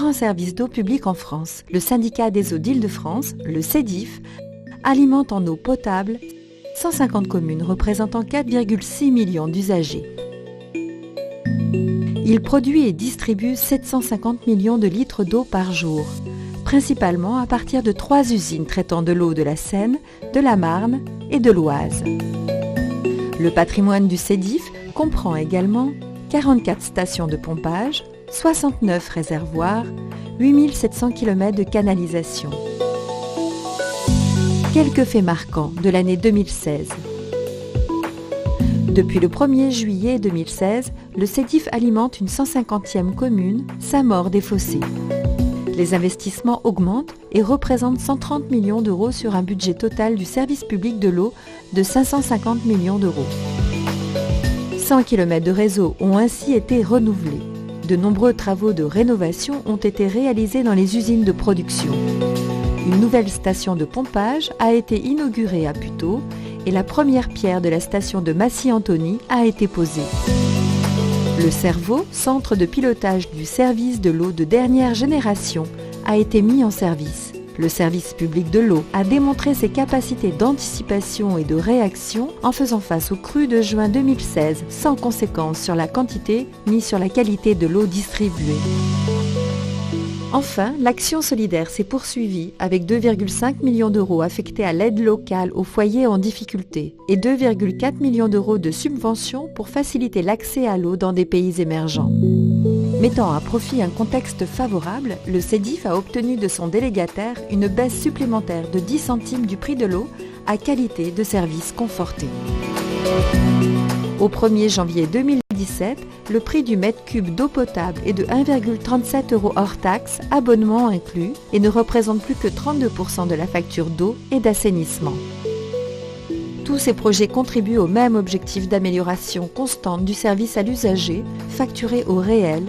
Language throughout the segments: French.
grand service d'eau publique en France. Le syndicat des eaux d'Île-de-France, le SEDIF, alimente en eau potable 150 communes représentant 4,6 millions d'usagers. Il produit et distribue 750 millions de litres d'eau par jour, principalement à partir de 3 usines traitant de l'eau de la Seine, de la Marne et de l'Oise. Le patrimoine du SEDIF comprend également 44 stations de pompage, 69 réservoirs, 8700 km de canalisation. Quelques faits marquants de l'année 2016. Depuis le 1er juillet 2016, le SEDIF alimente une 150e commune, Saint-Maur-des-Fossés. Les investissements augmentent et représentent 130 millions d'euros sur un budget total du service public de l'eau de 550 millions d'euros. 100 km de réseau ont ainsi été renouvelés. De nombreux travaux de rénovation ont été réalisés dans les usines de production. Une nouvelle station de pompage a été inaugurée à Puteaux et la première pierre de la station de Massy-Antony a été posée. Le CERVO, centre de pilotage du service de l'eau de dernière génération, a été mis en service. Le service public de l'eau a démontré ses capacités d'anticipation et de réaction en faisant face aux crues de juin 2016 sans conséquence sur la quantité ni sur la qualité de l'eau distribuée. Enfin, l'action solidaire s'est poursuivie avec 2,5 millions d'euros affectés à l'aide locale aux foyers en difficulté et 2,4 millions d'euros de subventions pour faciliter l'accès à l'eau dans des pays émergents. Mettant à profit un contexte favorable, le SEDIF a obtenu de son délégataire une baisse supplémentaire de 10 centimes du prix de l'eau à qualité de service conforté. Au 1er janvier 2017, le prix du mètre cube d'eau potable est de 1,37 € hors taxe, abonnement inclus, et ne représente plus que 32% de la facture d'eau et d'assainissement. Tous ces projets contribuent au même objectif d'amélioration constante du service à l'usager, facturé au réel,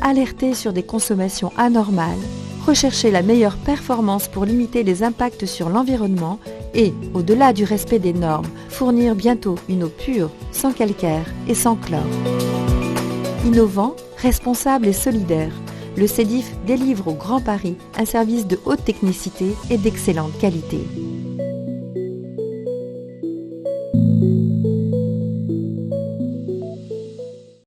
alerter sur des consommations anormales, rechercher la meilleure performance pour limiter les impacts sur l'environnement et, au-delà du respect des normes, fournir bientôt une eau pure, sans calcaire et sans chlore. Innovant, responsable et solidaire, le SEDIF délivre au Grand Paris un service de haute technicité et d'excellente qualité.